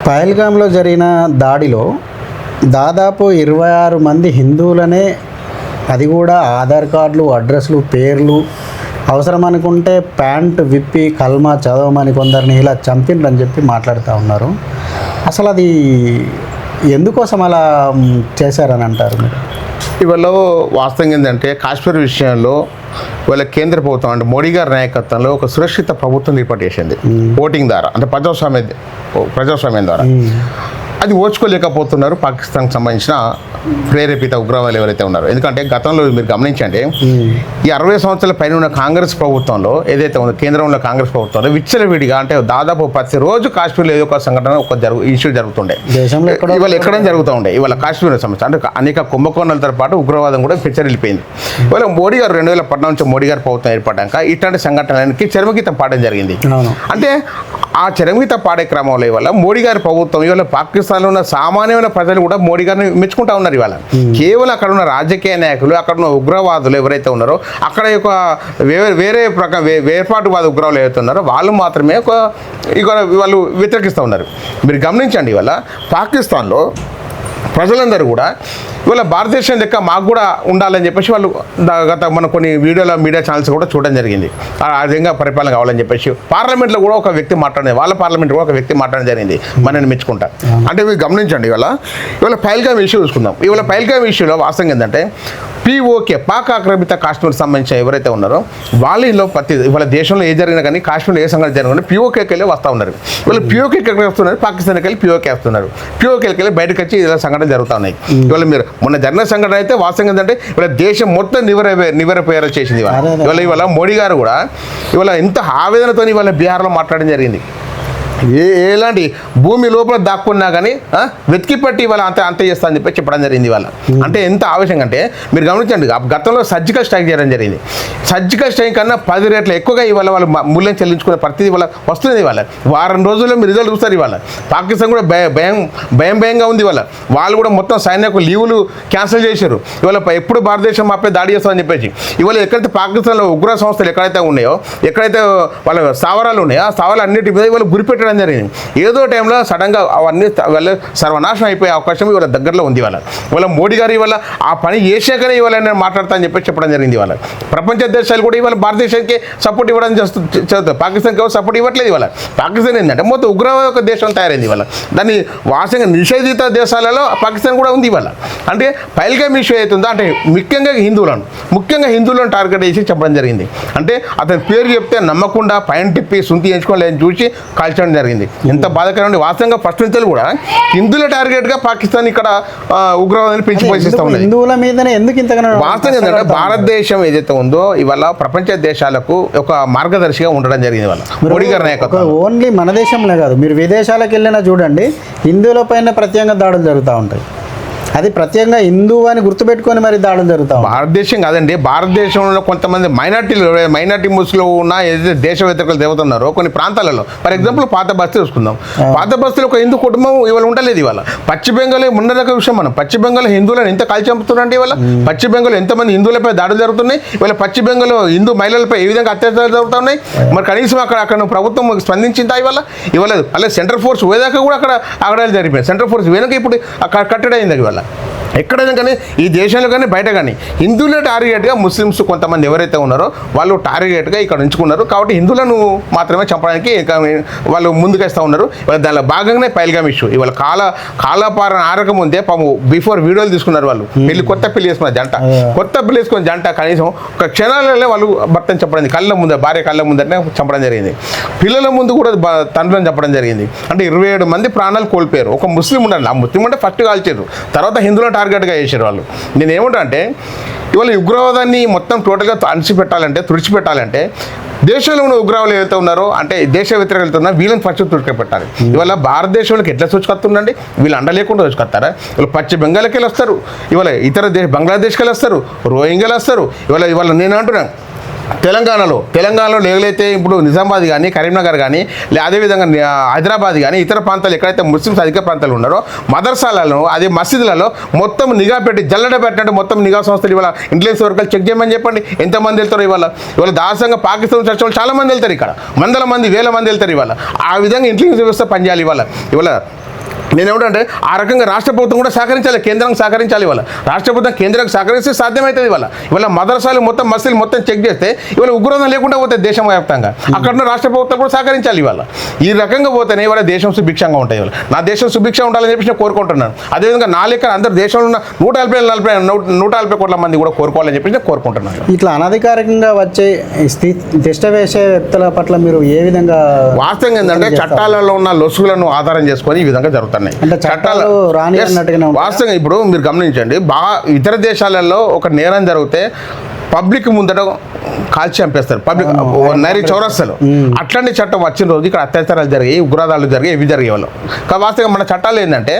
పహల్గామ్లో జరిగిన దాడిలో దాదాపు 26 మంది హిందువులనే, అది కూడా ఆధార్ కార్డులు, అడ్రస్లు, పేర్లు, అవసరం అనుకుంటే ప్యాంట్ విప్పి కల్మా చదవమని కొందరిని ఇలా చంపిండ్రని చెప్పి మాట్లాడుతూ ఉన్నారు. అసలు అది ఎందుకోసం అలా చేశారని అంటారు మీరు? ఇవాళ వాస్తవం ఏంటంటే కాశ్మీర్ విషయంలో ఇవాళ కేంద్ర ప్రభుత్వం అంటే మోడీ గారి నాయకత్వంలో ఒక సురక్షిత ప్రభుత్వం ఏర్పాటు చేసింది ఓటింగ్ ద్వారా, అంటే ప్రజాస్వామ్యం ద్వారా. అది ఓర్చుకోలేకపోతున్నారు పాకిస్తాన్కి సంబంధించిన ప్రేరేపిత ఉగ్రవాదులు ఎవరైతే ఉన్నారో. ఎందుకంటే గతంలో మీరు గమనించండి, ఈ 60 సంవత్సరాల పైన ఉన్న కాంగ్రెస్ ప్రభుత్వంలో ఏదైతే ఉందో, కేంద్రంలో కాంగ్రెస్ ప్రభుత్వంలో విచ్చలవిడిగా అంటే దాదాపు ప్రతిరోజు కాశ్మీర్లో ఏదో ఒక సంఘటన ఇష్యూ జరుగుతుండే. ఇవాళ ఎక్కడైనా జరుగుతూ ఉండే. ఇవాళ కాశ్మీర్ సమస్య అంటే అనేక కుంభకోణాలతో పాటు ఉగ్రవాదం కూడా పెచ్చరిల్లిపోయింది. ఇవాళ మోడీ గారు 2014 నుంచి మోడీ గారి ప్రభుత్వం ఏర్పడ్డాక ఇట్లాంటి సంఘటనలకి చరమగీతం పాడడం జరిగింది. అంటే ఆ చరమగీత పాడే క్రమంలో ఇవాళ మోడీ గారి ప్రభుత్వం ఇవాళ పాకిస్తాన్లో ఉన్న సామాన్యమైన ప్రజలు కూడా మోడీ గారిని మెచ్చుకుంటా ఉన్నారు. ఇవాళ కేవలం అక్కడ ఉన్న రాజకీయ నాయకులు, అక్కడ ఉన్న ఉగ్రవాదులు ఎవరైతే ఉన్నారో, అక్కడ యొక్క వేరే వేర్పాటువాద ఉగ్రవాదులు ఎవరైతే ఉన్నారో వాళ్ళు మాత్రమే వాళ్ళు వ్యతిరేకిస్తూ ఉన్నారు. మీరు గమనించండి, ఇవాళ పాకిస్తాన్లో ప్రజలందరూ కూడా ఇవాళ భారతదేశం లెక్క మాకు కూడా ఉండాలని చెప్పేసి వాళ్ళు గత మన కొన్ని మీడియా ఛానల్స్ కూడా చూడడం జరిగింది. ఆ విధంగా పరిపాలన కావాలని చెప్పేసి పార్లమెంట్లో కూడా ఒక వ్యక్తి మాట్లాడింది, వాళ్ళ పార్లమెంట్ కూడా ఒక వ్యక్తి మాట్లాడడం జరిగింది. మనని మెచ్చుకుంటా. అంటే మీరు గమనించండి, ఇవాళ పహల్గామ్ ఇష్యూ చూసుకుందాం. ఇవాళ పహల్గామ్ ఇష్యూలో వాస్తవం ఏంటంటే POK పాక్ ఆక్రమిత కాశ్మీర్ సంబంధించిన ఎవరైతే ఉన్నారో వాళ్ళలో ఇవాళ దేశంలో ఏ జరిగినా కానీ, కాశ్మీర్లో ఏ సంఘటన జరిగినా POKకి వెళ్ళి వస్తూ ఉన్నారు. ఇవాళ POKకి ఎక్కడికి వస్తున్నారు, పాకిస్తాన్కి వెళ్ళి POK వస్తున్నారు. POKకి వెళ్ళి బయటకు వచ్చి ఇలా సంఘటన జరుగుతూ ఉన్నాయి. ఇవాళ మీరు మొన్న జరిగిన సంఘటన అయితే వాస్తవం ఏంటంటే ఇవాళ దేశం మొత్తం నివరపోయేలా చేసింది. ఇవాళ మోడీ గారు కూడా ఇవాళ ఎంత ఆవేదనతో ఇవాళ బీహార్లో మాట్లాడడం జరిగింది. ఎలాంటి భూమి లోపల దాక్కున్నా కానీ వెతికి పట్టి ఇవాళ అంత చేస్తా అని చెప్పి చెప్పడం జరిగింది. ఇవాళ అంటే ఎంత ఆవేశం అంటే మీరు గమనించండి, గతంలో సర్జికల్ స్ట్రైక్ చేయడం జరిగింది. సర్జికల్ స్ట్రైక్ కన్నా 10 రెట్లు ఎక్కువగా ఇవాళ వాళ్ళు మూల్యం చెల్లించుకునే పరిస్థితి ఇవాళ వస్తుంది. ఇవాళ వారం రోజుల్లో మీరు రిజల్ట్ చూస్తారు. ఇవాళ పాకిస్తాన్ కూడా భయంగా ఉంది. ఇవాళ వాళ్ళు కూడా మొత్తం సైనికులు లీవులు క్యాన్సిల్ చేశారు. ఇవాళ ఎప్పుడు భారతదేశం మాపై దాడి చేస్తామని చెప్పేసి ఇవాళ ఎక్కడైతే పాకిస్తాన్లో ఉగ్ర సంస్థలు ఎక్కడైతే ఉన్నాయో, ఎక్కడైతే వాళ్ళ స్థావరాలు ఉన్నాయో ఆ స్థావరాలు అన్నిటి మీద ఇవాళ గురిపెట్టడం జరిగింది. ఏదో టైంలో సడన్గా అవన్నీ వాళ్ళ సర్వనాశనం అయిపోయే అవకాశం ఇవాళ దగ్గరలో ఉంది. ఇవాళ మోడీ గారు ఇవాళ ఆ పని చేసాకనే ఇవాళ నేను మాట్లాడతా అని చెప్పి చెప్పడం జరిగింది. ఇవాళ ప్రపంచ దేశాలు కూడా ఇవాళ భారతదేశానికి సపోర్ట్ ఇవ్వడం చేస్తుంది, పాకిస్తాన్కి ఎవరు సపోర్ట్ ఇవ్వట్లేదు. ఇవాళ పాకిస్తాన్ ఏంటంటే మొత్తం ఉగ్రవాద దేశం తయారైంది. ఇవాళ దాన్ని వాస్తవంగా నిషేధిత దేశాలలో పాకిస్తాన్ కూడా ఉంది. ఇవాళ అంటే పహల్గామ్ ఇష్యూ అవుతుందో అంటే ముఖ్యంగా హిందువులను టార్గెట్ చేసి చెప్పడం జరిగింది. అంటే అతని పేరు చెప్తే నమ్మకుండా పైన టిప్పి సుంతి ఎంచుకోలేని చూసి కాల్చడం జరిగింది. ఎంత బాధాకరమైన వాస్తవంగా ఫస్ట్ నుంచి కూడా హిందువుల టార్గెట్గా పాకిస్తాన్ ఇక్కడ ఉగ్రవాదాన్ని పెంచి పోషిస్తూ ఉంది. హిందువుల మీదనే ఎందుకు ఇంతగా వాస్తవంగా ఏంటంటే భారతదేశం ఏదైతే ఉందో ఇవాళ ప్రపంచ దేశాలకు ఒక మార్గదర్శిగా ఉండడం జరిగింది. ఇవాళ మోడీ గారి నాయకత్వం ఓన్లీ మన దేశంలో కాదు, మీరు విదేశాలకు వెళ్ళినా చూడండి, హిందువుల పైన ప్రత్యేకంగా దాడులు జరుగుతూ ఉంటాయి. అది ప్రత్యేకంగా హిందువు అని గుర్తుపెట్టుకొని మరి దాడులు జరుగుతాయి. భారతదేశం కాదండి, భారతదేశంలో కొంతమంది మైనార్టీ ముస్లింలు ఉన్న ఏదైతే దేశ వ్యతిరేకులు దేవతున్నారో కొన్ని ప్రాంతాలలో, ఫర్ ఎగ్జాంపుల్ పాత బస్తీ చూసుకుందాం. పాత బస్తీలో ఒక హిందూ కుటుంబం ఇవాళ ఉండలేదు. ఇవాళ పశ్చిమ బెంగాల్ ఉన్నదొక విషయం. మనం పశ్చిమ బెంగాల్ హిందువులను ఎంత కాల్చి చంపుతున్నారంటే ఇవాళ పశ్చిమ బెంగాల్ ఎంతమంది హిందువులపై దాడులు జరుగుతున్నాయి. ఇవాళ పశ్చిమ బెంగాల్ హిందూ మహిళలపై ఏ విధంగా అత్యాచారాలు జరుగుతున్నాయి. మరి కనీసం అక్కడ ప్రభుత్వం స్పందించిందా? ఇవాళ అలా సెంట్రల్ ఫోర్స్ వేదాక కూడా అక్కడ జరిగిపోయింది. సెంట్రల్ ఫోర్స్ వెనక ఇప్పుడు అక్కడ కట్టడైంది. ఇవాళ ఎక్కడైనా కానీ ఈ దేశంలో కానీ బయట కానీ హిందువుల టార్గెట్గా ముస్లిమ్స్ కొంతమంది ఎవరైతే ఉన్నారో వాళ్ళు టార్గెట్గా ఇక్కడ ఉంచుకున్నారు. కాబట్టి హిందువులను మాత్రమే చంపడానికి వాళ్ళు ముందుకేస్తూ ఉన్నారు. దానిలో భాగంగానే పహల్గామ్ ఇష్యూ. ఇవాళ కాలపారణ ఆరక ముందే బిఫోర్ వీడియోలు తీసుకున్నారు. వాళ్ళు కొత్త పెళ్లి చేసుకున్న జంట కనీసం ఒక క్షణాలలో వాళ్ళు భర్తను చంపడం, భార్య కళ్ళ ముందరనే చంపడం జరిగింది. పిల్లల ముందు కూడా తండ్రిని చంపడం జరిగింది. అంటే 27 మంది ప్రాణాలు కోల్పోయారు. ఒక ముస్లిం ఉండాలి, ఆ ముస్లిం అంటే ఫస్ట్ కాల్చారు, తర్వాత హిందువుల టార్గెట్గా చేశారు వాళ్ళు. నేను ఏమంటా ఇవాళ ఉగ్రవాదాన్ని మొత్తం టోటల్గా తుడిచిపెట్టాలంటే దేశంలో ఉన్న ఉగ్రవాదులు ఏవైతే ఉన్నారో అంటే దేశ వ్యతిరేకలు వెళ్తున్నా వీళ్ళని ఫస్ట్ తుడిచిపెట్టాలి. ఇవాళ భారతదేశంలోకి ఎట్లా సూచికొస్తుందండి? వీళ్ళు అండలేకుండా సూచికొస్తారా? ఇవాళ పశ్చిమ బెంగాల్కి వెళ్ళి వస్తారు, ఇవాళ ఇతర బంగ్లాదేశ్కి వెళ్ళి వస్తారు, రోహింగ్యాలు వస్తారు. ఇవాళ నేను అంటున్నాను తెలంగాణలో ఏదైతే ఇప్పుడు నిజామాబాద్ కానీ, కరీంనగర్ కానీ, అదేవిధంగా హైదరాబాద్ కానీ ఇతర ప్రాంతాలు ఎక్కడైతే ముస్లిమ్స్ అధిక ప్రాంతాలు ఉన్నారో మదర్సాలలో, అదే మసీదులలో మొత్తం నిఘా పెట్టి జల్లెడ పెట్టినట్టు మొత్తం నిఘా సంస్థలు ఇవాళ ఇంటెలిజెన్స్ వర్గాలు చెక్ చేయమని చెప్పండి. ఎంతమంది వెళ్తారు? ఇవాళ దాసంగా పాకిస్తాన్ చర్చలు చాలా మంది వెళ్తారు. ఇక్కడ వందల మంది, వేల మంది వెళ్తారు. ఇవాళ ఆ విధంగా ఇంటెలిజెన్స్ వ్యవస్థ పనిచేయాలి. ఇవాళ నేనేమిటంటే ఆ రకంగా రాష్ట్ర ప్రభుత్వం కూడా సహకరించాలి, కేంద్రం సహకరించాలి. ఇవాళ రాష్ట్ర ప్రభుత్వం కేంద్రానికి సహకరిస్తే సాధ్యమవుతుంది. ఇవాళ మదర్సాలు మొత్తం మసీలు మొత్తం చెక్ చేస్తే ఇవాళ ఉగ్రవాదం లేకుండా పోతే దేశం వ్యాప్తంగా అక్కడ ఉన్న రాష్ట్ర ప్రభుత్వం కూడా సహకరించాలి. ఇవాళ ఈ రకంగా పోతేనే ఇవాళ దేశం సుభిక్షంగా ఉంటాయి. ఇవాళ నా దేశం సుభిక్షంగా ఉండాలని చెప్పి నేను కోరుకుంటున్నాను. అదేవిధంగా నా లెక్క అందరు దేశంలో ఉన్న 140 కోట్ల మంది కూడా కోరుకోవాలని చెప్పి నేను కోరుకుంటున్నాను. ఇట్లా అనధికారికంగా వచ్చే తిష్ట వేసే వ్యక్తుల పట్ల మీరు ఏ విధంగా వాస్తవంగా ఏంటంటే చట్టాలలో ఉన్న లొసుగులను ఆధారం చేసుకొని ఈ విధంగా జరుగుతున్నాయి. అంటే చట్టాలు రాని అన్నట్టుగానే ఉంటాయా? వాస్తవంగా ఇప్పుడు మీరు గమనించండి, బాగా ఇతర దేశాలలో ఒక నేరం జరిగితే పబ్లిక్ ముందట కాల్చి చంపేస్తారు, పబ్లిక్ నరి చౌరస్తలు. అట్లాంటి చట్టం వచ్చిన రోజు ఇక్కడ అత్యాచారాలు జరిగాయి, ఉగ్రవాదాలు జరిగాయి, ఇవి జరిగే వాళ్ళు. వాస్తవంగా మన చట్టాలు ఏంటంటే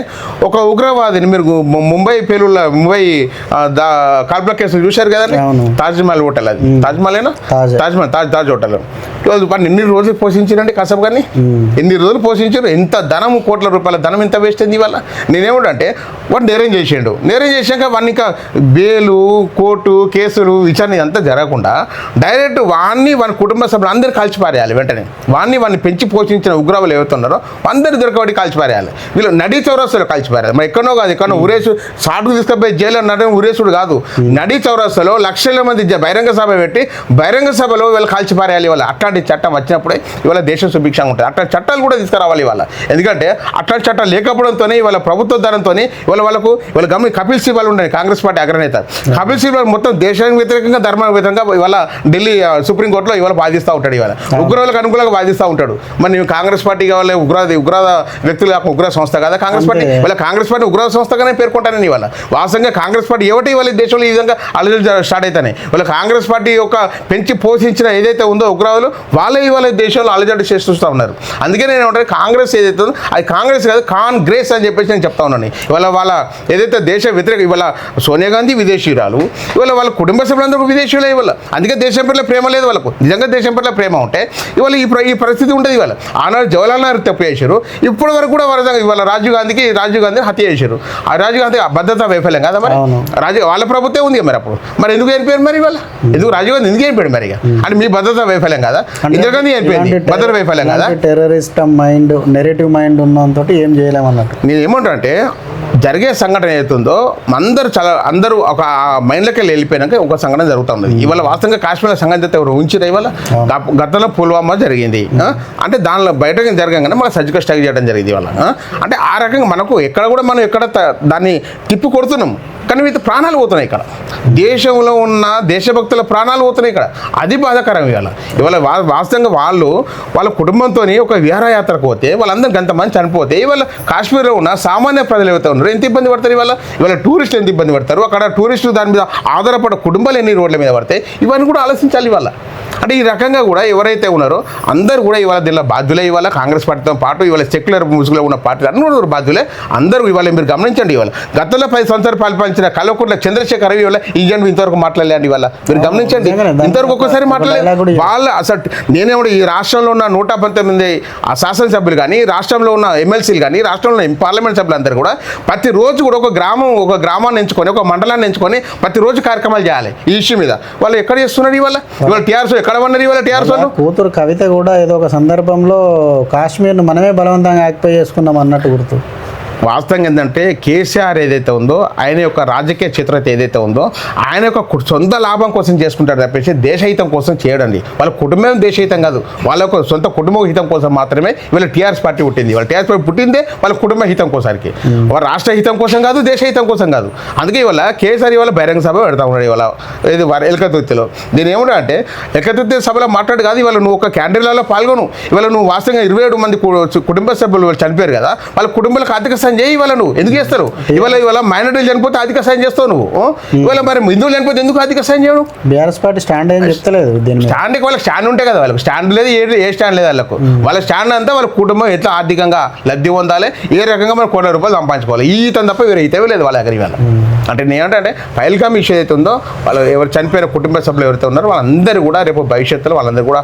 ఒక ఉగ్రవాదిని మీరు ముంబై కాల్పుల కేసులు చూశారు కదండి, తాజ్మహల్ హోటల్, అది తాజ్మహల్ తాజ్ హోటల్ వాడిని ఎన్ని రోజులు పోషించారండి కసబ్ గారిని, ఎన్ని రోజులు పోషించారు, ఎంత ధనం, కోట్ల రూపాయల ధనం ఎంత వేస్ట్ అయింది ఇవాళ. నేనేమిటంటే వాడు నేరం చేసాక వాడిని ఇంకా బేలు, కోర్టు, కేసులు, విచారణ అంతా జరగకుండా డైరెక్ట్ వాడిని కుటుంబ సభ్యులు అందరూ కాల్చిపారేయాలి. వెంటనే వాడిని పెంచి పోషించిన ఉగ్రవాదులు ఏవైతున్నారో అందరూ దొరకబడి కాల్చిపారేయాలి. వీళ్ళు నడి చౌరస్తాలో కాల్చిపారేయాలి. మరి ఎక్కడో కాదు, ఎక్కడో ఉరేసు సాటుకు తీసుకుపోయి జైలు నడడం ఉరేసుడు కాదు, నడి చౌరస్తాలో లక్షల మంది బహిరంగ సభ పెట్టి బహిరంగ సభలో వీళ్ళు కాల్చిపారేయాలి. ఇవాళ అట్లాంటి చట్టం వచ్చినప్పుడే ఇవాళ దేశం సుభిక్షంగా ఉంటుంది. అట్లాంటి చట్టాలు కూడా తీసుకురావాలి ఇవాళ. ఎందుకంటే అట్లాంటి చట్టాలు లేకపోవడంతోనే ఇవాళ ప్రభుత్వ ధరంతో ఇవాళ గమని కపిల్ సిబాల్ ఉండే కాంగ్రెస్ పార్టీ అగ్రనేత కపిల్ సిబాల్ మొత్తం దేశానికి వ్యతిరేకంగా, ధర్మానికి వ్యతిరేకంగా ఇవాళ ఢిల్లీ సుప్రీంకోర్టులో ఇవాళ వాదిస్తూ ఉంటాడు. ఇవాళ ఉగ్రవాదులకు అనుకూలంగా వాదిస్తూ ఉంటాడు. మరి కాంగ్రెస్ పార్టీ కావాలి, ఉగ్రవాద వ్యక్తులు ఉగ్ర సంస్థ కదా కాంగ్రెస్ పార్టీ. ఇవాళ కాంగ్రెస్ పార్టీ ఉగ్రవాద సంస్థగానే పేర్కొంటానని ఇవాళ వాస్తవంగా కాంగ్రెస్ పార్టీ ఏమిటి ఇవాళ దేశంలో ఈ విధంగా అలజడి స్టార్ట్ అవుతాయి. ఇవాళ కాంగ్రెస్ పార్టీ యొక్క పెంచి పోషించిన ఏదైతే ఉందో ఉగ్రవాదులు వాళ్ళే ఇవాళ దేశంలో అలజడి చేస్తూ ఉన్నారు. అందుకే నేను ఏమంటే కాంగ్రెస్ ఏదైతే ఉందో అది కాంగ్రెస్ కాదు, కాంగ్రెస్ అని చెప్పేసి నేను చెప్తా ఉన్నాను. ఇవాళ వాళ్ళ ఏదైతే దేశ వ్యతిరేక, ఇవాళ సోనియా గాంధీ విదేశీయురాలు, ఇవాళ వాళ్ళ కుటుంబ సభ్యులందరూ విదేశీయులే. ఇవాళ అందుకే దేశం పట్ల ప్రేమ లేదు వాళ్ళకు. నిజంగా దేశం పట్ల ప్రేమ ఉంటే ఇవాళ ఈ పరిస్థితి ఉంటుంది. ఇవాళ ఆనాడు జవహర్లాల్ నెహ్రూ తప్పు చేశారు, ఇప్పటి వరకు కూడా ఇవాళ రాజీవ్ గాంధీని హత్య చేశారు. ఆ రాజీవ్ గాంధీ భద్రతా వైఫల్యం కదా మరి, వాళ్ళ ప్రభుత్వం ఉంది మరి. అప్పుడు మరి ఎందుకు చనిపోయారు మరి ఇవాళ, ఎందుకు రాజీవ్ గాంధీ ఎందుకు చనిపోయాడు మరి? అంటే మీ భద్రతా వైఫల్యం కదా, ఇందిరాగాంధీ చనిపోయింది, భద్రతా వైఫల్యం కదా. టెర్రరిస్ట్ మైండ్, నెరేటివ్ మైండ్ ఉన్నంతో ఏం చేయలేమన్నట్టు నేను ఏమంటానంటే జరిగే సంఘటన ఏదైతుందో అందరూ ఒక మైండ్లోకి వెళ్ళిపోయినాక ఒక సంఘటన జరుగుతూ ఉన్నది. ఇవాళ వాస్తవంగా కాశ్మీర్ సంఘటన ఎవరు ఉంచితే ఇవాళ గతంలో పుల్వామా జరిగింది, అంటే దానిలో బయటకు జరగగానే మన సర్జికల్ స్ట్రైక్ చేయడం జరిగింది ఇవాళ. అంటే ఆ రకంగా మనకు మనం ఎక్కడ దాన్ని తిప్పి కొడుతున్నాం, కానీ వీటి ప్రాణాలు పోతున్నాయి ఇక్కడ. దేశంలో ఉన్న దేశభక్తుల ప్రాణాలు పోతున్నాయి ఇక్కడ. అది బాధాకరం. ఇవాళ వాస్తవంగా వాళ్ళ కుటుంబంతో ఒక విహారయాత్రకు పోతే వాళ్ళందరూ గంతమంది చనిపోతే ఇవాళ కాశ్మీర్లో ఉన్న సామాన్య ప్రజలు ఎవరైతే ఉన్నారు ఎంత ఇబ్బంది పడతారు. ఇవాళ టూరిస్టులు ఎంత ఇబ్బంది పడతారు, అక్కడ టూరిస్టులు దాని మీద ఆధారపడే కుటుంబాలు ఎన్ని రోడ్ల మీద పడతాయి, ఇవన్నీ కూడా ఆలోచించాలి ఇవాళ. అంటే ఈ రకంగా కూడా ఎవరైతే ఉన్నారో అందరూ కూడా ఇవాళ దీనిలో బాధ్యులే. ఇవాళ కాంగ్రెస్ పార్టీతో పాటు ఇవాళ సెక్యులర్ ముసుగులో ఉన్న పార్టీలు అన్ని కూడా బాధ్యులే. అందరూ ఇవాళ మీరు గమనించండి, ఇవాళ గతంలో 10 సంవత్సరాలు పరిపాలించిన కల్వకుంట్ల చంద్రశేఖర్ రావు ఇవాళ ఈ జన్మ ఇంతవరకు మాట్లాడలేండి. ఇవాళ మీరు గమనించండి, ఇంతవరకు ఒక్కసారి మాట్లాడలేదు. వాళ్ళు అసలు నేనేమో ఈ రాష్ట్రంలో ఉన్న 119 శాసనసభ్యులు కానీ, రాష్ట్రంలో ఉన్న ఎమ్మెల్సీలు కానీ, రాష్ట్రంలో ఉన్న పార్లమెంట్ సభ్యులు అందరూ కూడా ప్రతిరోజు కూడా ఒక గ్రామాన్ని ఎంచుకొని, ఒక మండలాన్ని ఎంచుకొని ప్రతిరోజు కార్యక్రమాలు చేయాలి ఈ ఇష్యూ మీద. వాళ్ళు ఎక్కడ చేస్తున్నారు ఇవాళ టీఆర్ఎస్ ఎక్కడ ఉన్నారు ఇవాళ టీఆర్ఎస్ వాళ్ళు? కూతురు కవిత కూడా ఏదో ఒక సందర్భంలో కాశ్మీర్ను మనమే బలవంతంగా ఆక్యుపై చేసుకున్నాం అన్నట్టు గుర్తు. వాస్తవంగా ఏంటంటే కేసీఆర్ ఏదైతే ఉందో ఆయన యొక్క రాజకీయ చిత్రత ఏదైతే ఉందో ఆయన యొక్క సొంత లాభం కోసం చేసుకుంటారు తప్పేసి దేశహితం కోసం చేయడండి. వాళ్ళ కుటుంబం దేశహితం కాదు, వాళ్ళ యొక్క సొంత కుటుంబ హితం కోసం మాత్రమే వీళ్ళ టీఆర్ఎస్ పార్టీ పుట్టింది. వాళ్ళ టీఆర్ఎస్ పార్టీ పుట్టిందే వాళ్ళ కుటుంబ హితం కోసానికి, వాళ్ళ రాష్ట్ర హితం కోసం కాదు, దేశహితం కోసం కాదు. అందుకే ఇవాళ కేసీఆర్ ఇవాళ బహిరంగ సభ పెడతా ఉన్నాడు ఇవాళ ఇది ఎలకతుర్తిలో. దీని ఏమంటా అంటే ఎలకతుర్తి సభలో మాట్లాడు కాదు, ఇవాళ నువ్వు ఒక క్యాండిడేట్లో పాల్గొను. ఇవాళ నువ్వు వాస్తవంగా 27 మంది కుటుంబ సభ్యులు చనిపోయారు కదా, వాళ్ళ కుటుంబాలకు ఆర్థిక సాయం చేయి. ఇవాళ నువ్వు ఎందుకు చేస్తారు? ఇవాళ మైనారిటీలు చనిపోతే ఆర్థిక సాయం చేస్తావు నువ్వు. ఇవాళ మరి హిందువులు చనిపోతే ఎందుకు ఆర్థిక సాయం చేయడం? బీఆర్ఎస్ పార్టీ స్టాండ్ ఏం చెప్తలేదు. స్టాండ్కి వాళ్ళకి స్టాండ్ ఉంటే కదా, వాళ్ళకి స్టాండ్ లేదు, ఏ స్టాండ్ లేదు వాళ్ళకు. వాళ్ళ స్టాండ్ అంతా వాళ్ళ కుటుంబం ఎట్లా ఆర్థికంగా లబ్ధి పొందాలి, ఏ రకంగా మనం కోట్ల రూపాయలు సంపాదించుకోవాలి, ఈ ఈతం తప్ప వేరే ఈతవే లేదు వాళ్ళ దగ్గర. ఇవాళ అంటే నేనంటే పైల్కామ్ ఇష్యూ ఏదైతే ఉందో వాళ్ళు ఎవరు చనిపోయిన కుటుంబ సభ్యులు ఎవరైతే ఉన్నారో వాళ్ళందరూ కూడా రేపు భవిష్యత్తులో వాళ్ళందరూ కూడా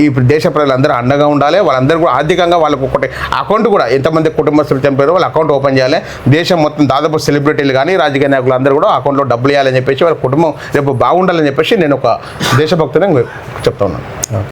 ఈ దేశ ప్రజలందరూ అండగా ఉండాలి. వాళ్ళందరూ కూడా ఆర్థికంగా వాళ్ళకు ఒకటి అకౌంట్ కూడా ఎంతమంది కుటుంబస్తులు చనిపోయారో వాళ్ళ అకౌంట్ ఓపెన్ చేయాలి. దేశం మొత్తం దాదాపు సెలబ్రిటీలు కానీ రాజకీయ నాయకులు అందరూ కూడా అకౌంట్లో డబ్బులు వేయాలని చెప్పేసి వాళ్ళ కుటుంబం రేపు బాగుండాలని చెప్పేసి నేను ఒక దేశభక్తుని చెప్తా ఉన్నాను.